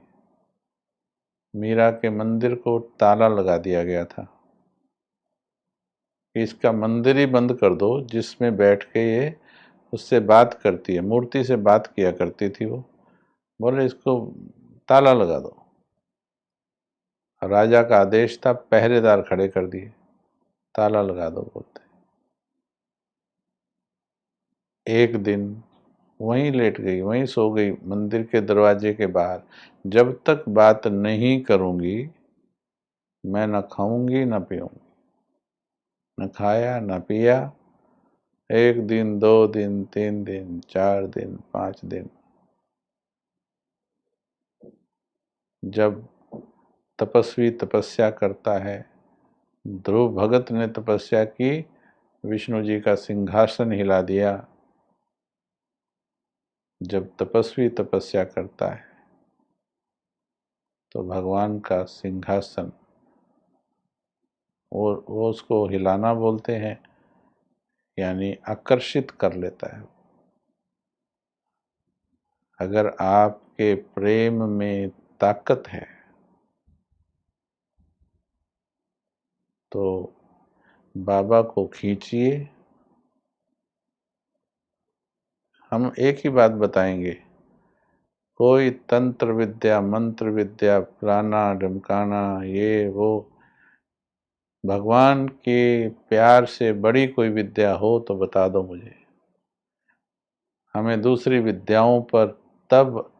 मीरा के मंदिर को ताला लगा दिया गया था कि इसका मंदिर ही बंद कर दो, जिसमें बैठ के ये उससे बात करती है, मूर्ति से बात किया करती थी वो। बोले इसको ताला लगा दो। राजा का आदेश था, पहरेदार खड़े कर दिए, ताला लगा दो बोलते। एक दिन वहीं लेट गई, वहीं सो गई मंदिर के दरवाजे के बाहर। जब तक बात नहीं करूंगी मैं न खाऊंगी न पीऊंगी। न खाया न पिया। 1 दिन, 2 दिन, 3 दिन, 4 दिन, 5 दिन। जब तपस्वी तपस्या करता है, ध्रुव भगत ने तपस्या की, विष्णु जी का सिंहासन हिला दिया। जब तपस्वी तपस्या करता है तो भगवान का सिंहासन, और वो उसको हिलाना बोलते हैं, यानी आकर्षित कर लेता है। अगर आपके प्रेम में ताकत है तो बाबा को खींचिए। हम एक ही बात बताएंगे, कोई तंत्र विद्या, मंत्र विद्या, फलाना ढमकाना, ये वो, भगवान के प्यार से बड़ी कोई विद्या हो तो बता दो मुझे। हमें दूसरी विद्याओं पर तब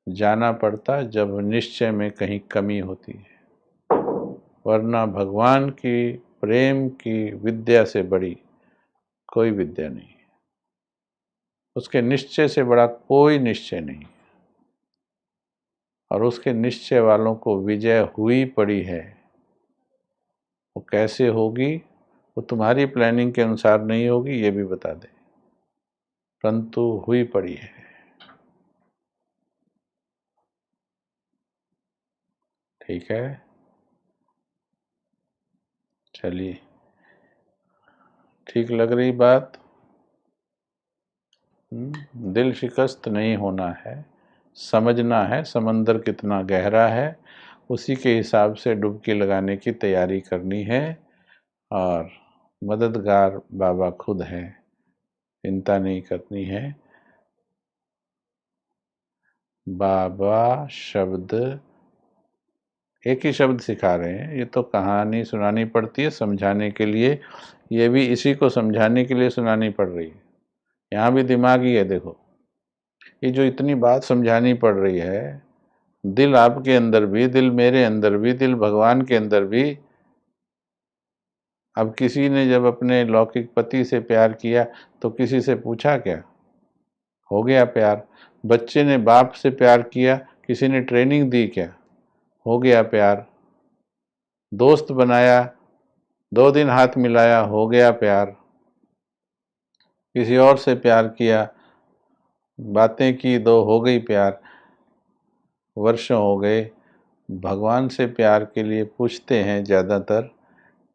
जाना पड़ता जब निश्चय में कहीं कमी होती है, वरना भगवान की प्रेम की विद्या से बड़ी कोई विद्या नहीं, उसके निश्चय से बड़ा कोई निश्चय नहीं। और उसके निश्चय वालों को विजय हुई पड़ी है। वो कैसे होगी, वो तुम्हारी प्लानिंग के अनुसार नहीं होगी, ये भी बता दे, परंतु हुई पड़ी है। ठीक है, चलिए, ठीक लग रही बात। दिल शिकस्त नहीं होना है, समझना है समंदर कितना गहरा है, उसी के हिसाब से डुबकी लगाने की तैयारी करनी है। और मददगार बाबा खुद हैं, चिंता नहीं करनी है। बाबा शब्द एक ही शब्द सिखा रहे हैं, ये तो कहानी सुनानी पड़ती है समझाने के लिए, ये भी इसी को समझाने के लिए सुनानी पड़ रही है। यहाँ भी दिमाग ही है। देखो, ये जो इतनी बात समझानी पड़ रही है, दिल आपके अंदर भी, दिल मेरे अंदर भी, दिल भगवान के अंदर भी। अब किसी ने जब अपने लौकिक पति से प्यार किया तो किसी से पूछा क्या? हो गया प्यार। बच्चे ने बाप से प्यार किया, किसी ने ट्रेनिंग दी क्या? हो गया प्यार। दोस्त बनाया, 2 दिन हाथ मिलाया, हो गया प्यार। किसी और से प्यार किया, बातें की, दो, हो गई प्यार। वर्षों हो गए। भगवान से प्यार के लिए पूछते हैं ज़्यादातर,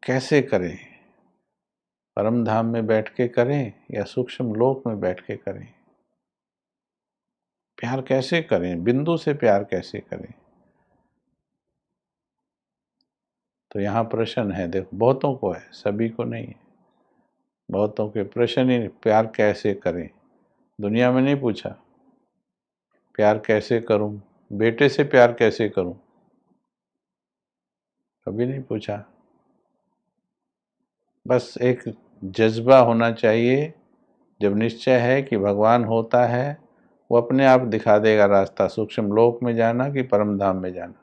कैसे करें? परम धाम में बैठ के करें या सूक्ष्म लोक में बैठ के करें? प्यार कैसे करें? बिंदु से प्यार कैसे करें? तो यहाँ प्रश्न है। देखो, बहुतों को है, सभी को नहीं है। बहुतों के प्रश्न ही प्यार कैसे करें। दुनिया में नहीं पूछा प्यार कैसे करूं, बेटे से प्यार कैसे करूं, कभी नहीं पूछा। बस एक जज्बा होना चाहिए। जब निश्चय है कि भगवान होता है, वो अपने आप दिखा देगा रास्ता, सूक्ष्म लोक में जाना कि परम धाम में जाना,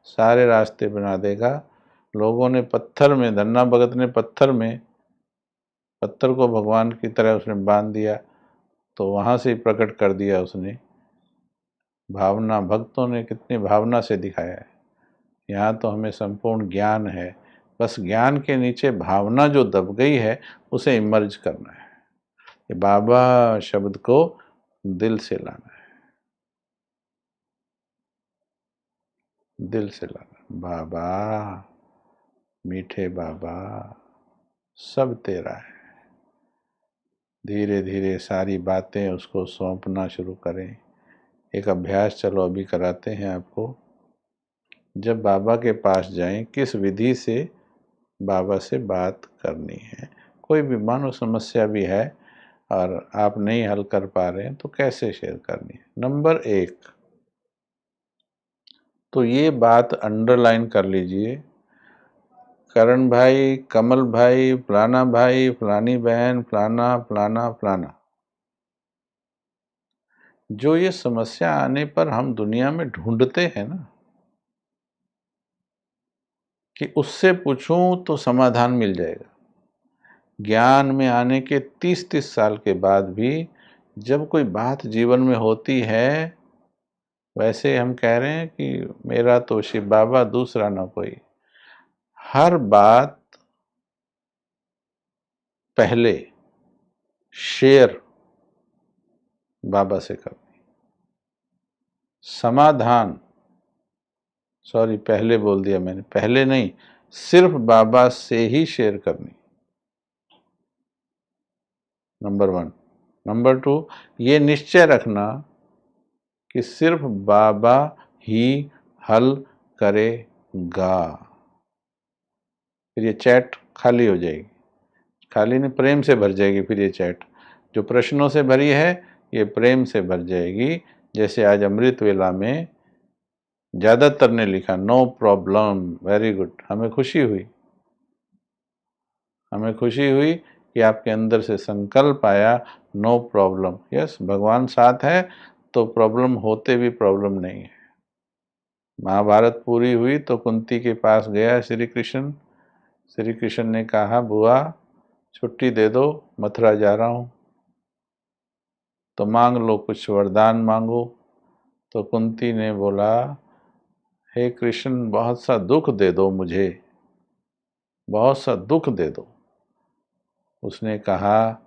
सारे रास्ते बना देगा। लोगों ने पत्थर में, धन्ना भगत ने पत्थर को भगवान की तरह उसने बांध दिया, तो वहाँ से ही प्रकट कर दिया उसने भावना। भक्तों ने कितनी भावना से दिखाया है। यहाँ तो हमें संपूर्ण ज्ञान है, बस ज्ञान के नीचे भावना जो दब गई है उसे इमर्ज करना है। ये बाबा शब्द को दिल से लाना है, दिल से लाना। बाबा, मीठे बाबा, सब तेरा है। धीरे धीरे सारी बातें उसको सौंपना शुरू करें। एक अभ्यास चलो अभी कराते हैं आपको। जब बाबा के पास जाएं, किस विधि से बाबा से बात करनी है। कोई भी मानो समस्या भी है और आप नहीं हल कर पा रहे हैं तो कैसे शेयर करनी है। नंबर 1 तो ये बात अंडरलाइन कर लीजिए, करण भाई, कमल भाई, फलाना भाई, फलानी बहन, फलाना फलाना फलाना, जो ये समस्या आने पर हम दुनिया में ढूंढते हैं ना, कि उससे पूछूं तो समाधान मिल जाएगा। ज्ञान में आने के 30-30 साल के बाद भी जब कोई बात जीवन में होती है, वैसे हम कह रहे हैं कि मेरा तो शिव बाबा, दूसरा ना कोई। हर बात पहले शेयर बाबा से करनी, समाधान, सॉरी पहले बोल दिया मैंने, पहले नहीं, सिर्फ बाबा से ही शेयर करनी। नंबर 1। नंबर 2, ये निश्चय रखना कि सिर्फ बाबा ही हल करेगा। फिर ये चैट खाली हो जाएगी, खाली नहीं, प्रेम से भर जाएगी। फिर ये चैट जो प्रश्नों से भरी है, ये प्रेम से भर जाएगी। जैसे आज अमृत वेला में ज़्यादातर ने लिखा, नो प्रॉब्लम, वेरी गुड। हमें खुशी हुई, हमें खुशी हुई कि आपके अंदर से संकल्प आया, नो प्रॉब्लम। यस, भगवान साथ है तो प्रॉब्लम होते भी प्रॉब्लम नहीं है। महाभारत पूरी हुई तो कुंती के पास गया श्री कृष्ण। श्री कृष्ण ने कहा, बुआ छुट्टी दे दो, मथुरा जा रहा हूँ, तो मांग लो, कुछ वरदान मांगो। तो कुंती ने बोला, हे कृष्ण, बहुत सा दुख दे दो मुझे, बहुत सा दुख दे दो। उसने कहा,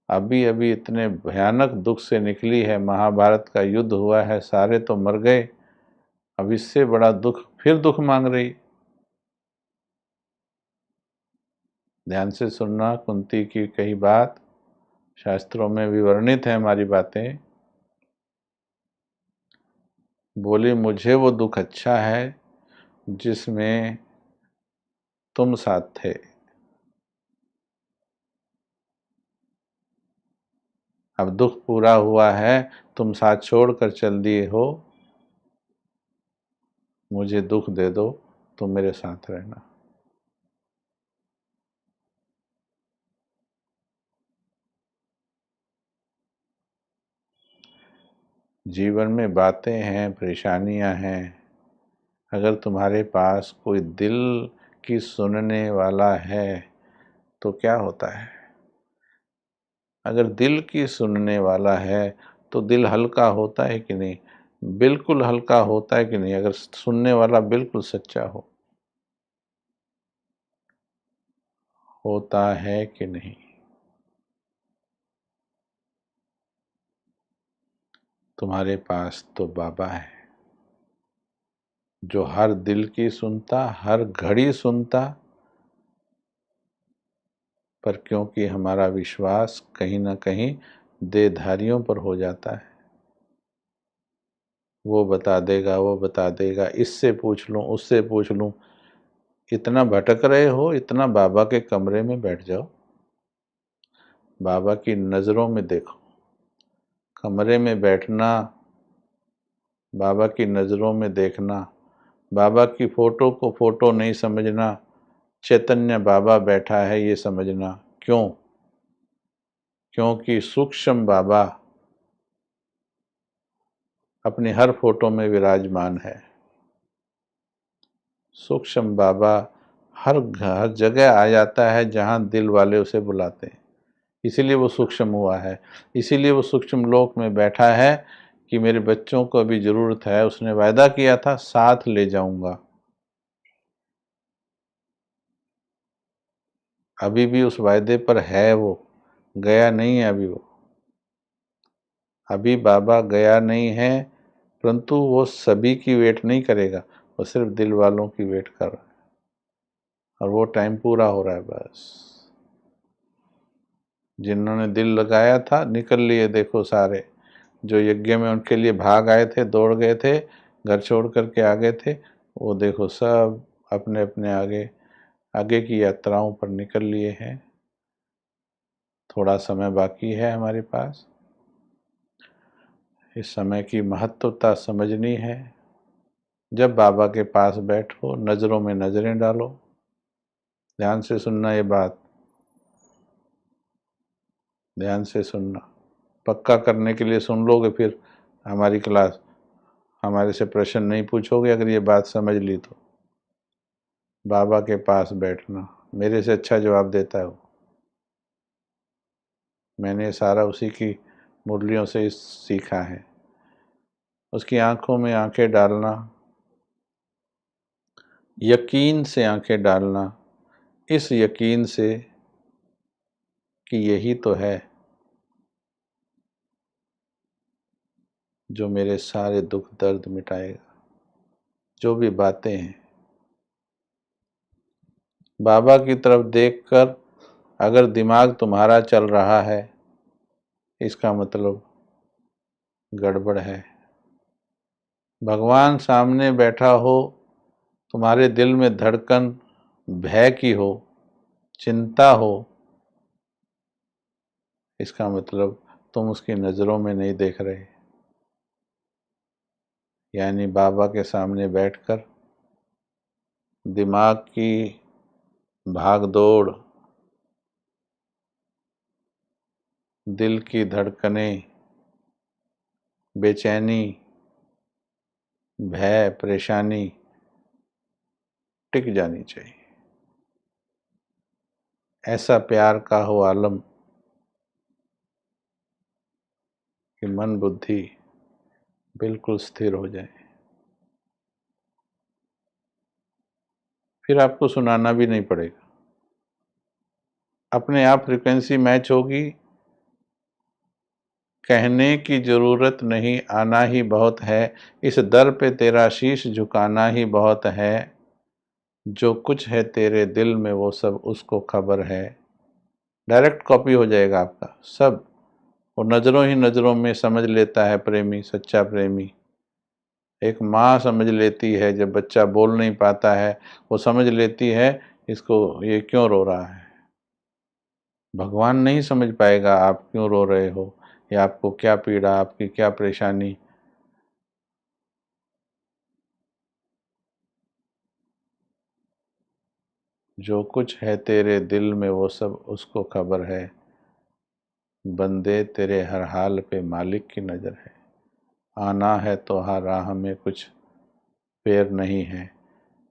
अभी अभी इतने भयानक दुख से निकली है, महाभारत का युद्ध हुआ है, सारे तो मर गए, अब इससे बड़ा दुख फिर दुख मांग रही। ध्यान से सुनना कुंती की कही बात, शास्त्रों में विवरणित है हमारी बातें। बोली, मुझे वो दुख अच्छा है जिसमें तुम साथ थे। अब दुख पूरा हुआ है, तुम साथ छोड़कर चल दिए हो, मुझे दुख दे दो, तुम मेरे साथ रहना। जीवन में बातें हैं, परेशानियां हैं, अगर तुम्हारे पास कोई दिल की सुनने वाला है तो क्या होता है? अगर दिल की सुनने वाला है तो दिल हल्का होता है कि नहीं? बिल्कुल हल्का होता है कि नहीं, अगर सुनने वाला बिल्कुल सच्चा हो? होता है कि नहीं? तुम्हारे पास तो बाबा है जो हर दिल की सुनता, हर घड़ी सुनता, पर क्योंकि हमारा विश्वास कहीं ना कहीं देहधारियों पर हो जाता है, वो बता देगा, वो बता देगा, इससे पूछ लूं, उससे पूछ लूं। इतना भटक रहे हो, इतना बाबा के कमरे में बैठ जाओ, बाबा की नज़रों में देखो। कमरे में बैठना, बाबा की नज़रों में देखना, बाबा की फ़ोटो को फ़ोटो नहीं समझना, चैतन्य बाबा बैठा है ये समझना। क्यों? क्योंकि सूक्ष्म बाबा अपनी हर फोटो में विराजमान है। सूक्ष्म बाबा हर जगह आ जाता है जहाँ दिल वाले उसे बुलाते हैं, इसीलिए वो सूक्ष्म हुआ है। इसीलिए वो सूक्ष्म लोक में बैठा है कि मेरे बच्चों को अभी ज़रूरत है, उसने वायदा किया था साथ ले जाऊंगा। अभी भी उस वायदे पर है, वो गया नहीं है अभी। वो अभी बाबा गया नहीं है, परंतु वो सभी की वेट नहीं करेगा, वो सिर्फ दिल वालों की वेट कर रहा है, और वो टाइम पूरा हो रहा है बस। जिन्होंने दिल लगाया था निकल लिए, देखो सारे जो यज्ञ में उनके लिए भाग आए थे, दौड़ गए थे, घर छोड़ करके आ गए थे, वो देखो सब अपने अपने आगे आगे की यात्राओं पर निकल लिए हैं। थोड़ा समय बाकी है हमारे पास, इस समय की महत्वता समझनी है। जब बाबा के पास बैठो, नज़रों में नज़रें डालो। ध्यान से सुनना ये बात, ध्यान से सुनना। पक्का करने के लिए सुन लोगे, फिर हमारी क्लास, हमारे से प्रश्न नहीं पूछोगे अगर ये बात समझ ली तो। बाबा के पास बैठना, मेरे से अच्छा जवाब देता है वो। मैंने सारा उसी की मुरलियों से सीखा है। उसकी आंखों में आंखें डालना, यकीन से आंखें डालना, इस यकीन से कि यही तो है जो मेरे सारे दुख दर्द मिटाएगा। जो भी बातें हैं, बाबा की तरफ देखकर अगर दिमाग तुम्हारा चल रहा है, इसका मतलब गड़बड़ है। भगवान सामने बैठा हो, तुम्हारे दिल में धड़कन भय की हो, चिंता हो, इसका मतलब तुम उसकी नज़रों में नहीं देख रहे। यानी बाबा के सामने बैठकर दिमाग की भाग दौड़, दिल की धड़कनें, बेचैनी, भय, परेशानी टिक जानी चाहिए। ऐसा प्यार का हो आलम कि मन बुद्धि बिल्कुल स्थिर हो जाए। फिर आपको सुनाना भी नहीं पड़ेगा, अपने आप फ्रीक्वेंसी मैच होगी। कहने की जरूरत नहीं, आना ही बहुत है, इस दर पे तेरा शीश झुकाना ही बहुत है। जो कुछ है तेरे दिल में वो सब उसको खबर है। डायरेक्ट कॉपी हो जाएगा आपका सब, और नज़रों ही नज़रों में समझ लेता है प्रेमी, सच्चा प्रेमी। एक माँ समझ लेती है, जब बच्चा बोल नहीं पाता है वो समझ लेती है इसको ये क्यों रो रहा है। भगवान नहीं समझ पाएगा आप क्यों रो रहे हो, या आपको क्या पीड़ा, आपकी क्या परेशानी। जो कुछ है तेरे दिल में वो सब उसको खबर है। बंदे तेरे हर हाल पे मालिक की नज़र है। आना है तो हाँ, राह में कुछ पेर नहीं है,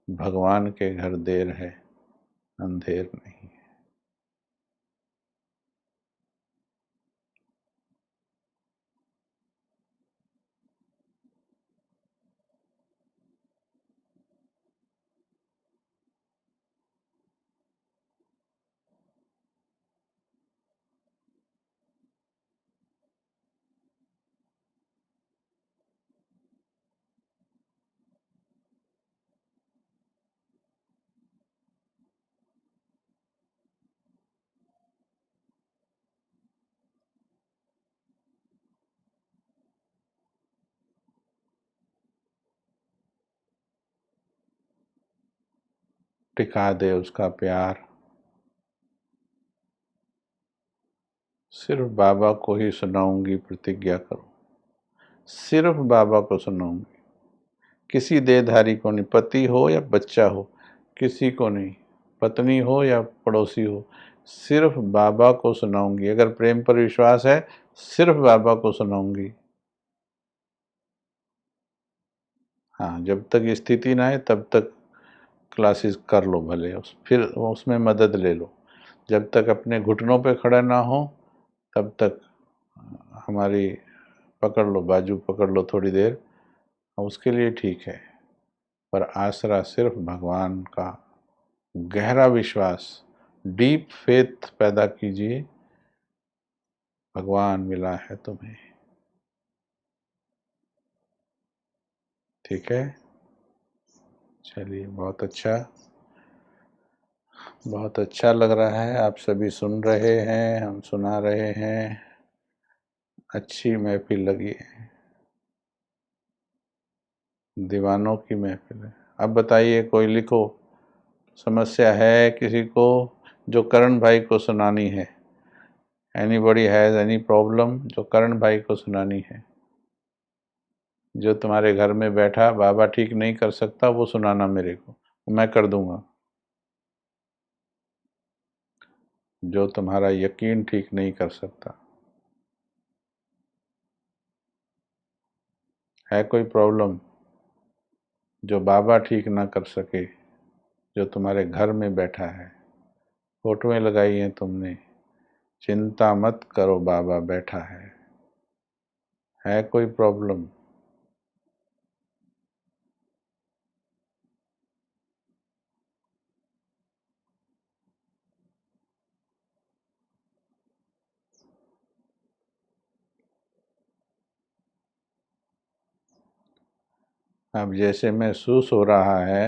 भगवान के घर देर है, अंधेर नहीं। टिका दे उसका प्यार, सिर्फ बाबा को ही सुनाऊंगी प्रतिज्ञा करो, सिर्फ बाबा को सुनाऊंगी, किसी देहधारी को नहीं, पति हो या बच्चा हो, किसी को नहीं, पत्नी हो या पड़ोसी हो, सिर्फ बाबा को सुनाऊंगी। अगर प्रेम पर विश्वास है, सिर्फ बाबा को सुनाऊंगी। हाँ, जब तक स्थिति ना आए तब तक क्लासेस कर लो भले, फिर उसमें मदद ले लो। जब तक अपने घुटनों पे खड़ा ना हो तब तक हमारी पकड़ लो, बाजू पकड़ लो थोड़ी देर, उसके लिए ठीक है। पर आसरा सिर्फ भगवान का गहरा विश्वास, डीप फेथ पैदा कीजिए। भगवान मिला है तुम्हें। ठीक है, चलिए, बहुत अच्छा लग रहा है। आप सभी सुन रहे हैं, हम सुना रहे हैं, अच्छी महफिल लगी है, दीवानों की महफिल है। अब बताइए, कोई लिखो, समस्या है किसी को जो करण भाई को सुनानी है? एनीबॉडी हैज़ एनी प्रॉब्लम जो करण भाई को सुनानी है? जो तुम्हारे घर में बैठा बाबा ठीक नहीं कर सकता, वो सुनाना मेरे को, मैं कर दूंगा। जो तुम्हारा यकीन ठीक नहीं कर सकता, है कोई प्रॉब्लम जो बाबा ठीक ना कर सके, जो तुम्हारे घर में बैठा है? फोटोएं लगाई हैं तुमने, चिंता मत करो बाबा बैठा है कोई प्रॉब्लम? अब जैसे महसूस हो रहा है,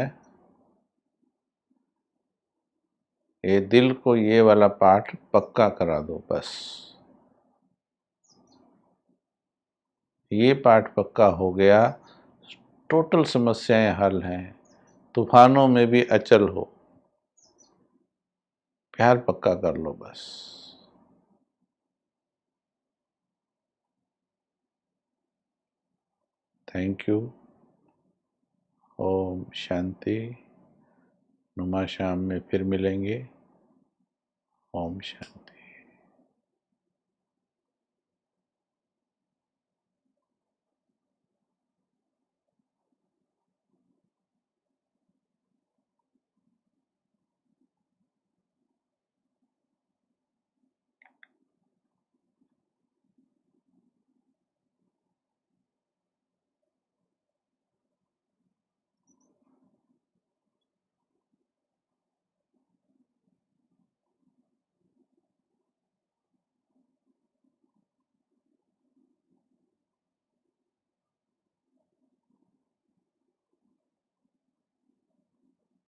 ये दिल को ये वाला पाठ पक्का करा दो बस। ये पाठ पक्का हो गया, टोटल समस्याएं हल हैं, तूफानों में भी अचल हो। प्यार पक्का कर लो बस। Thank you. ओम शांति। नुमा शाम में फिर मिलेंगे। ओम शांति।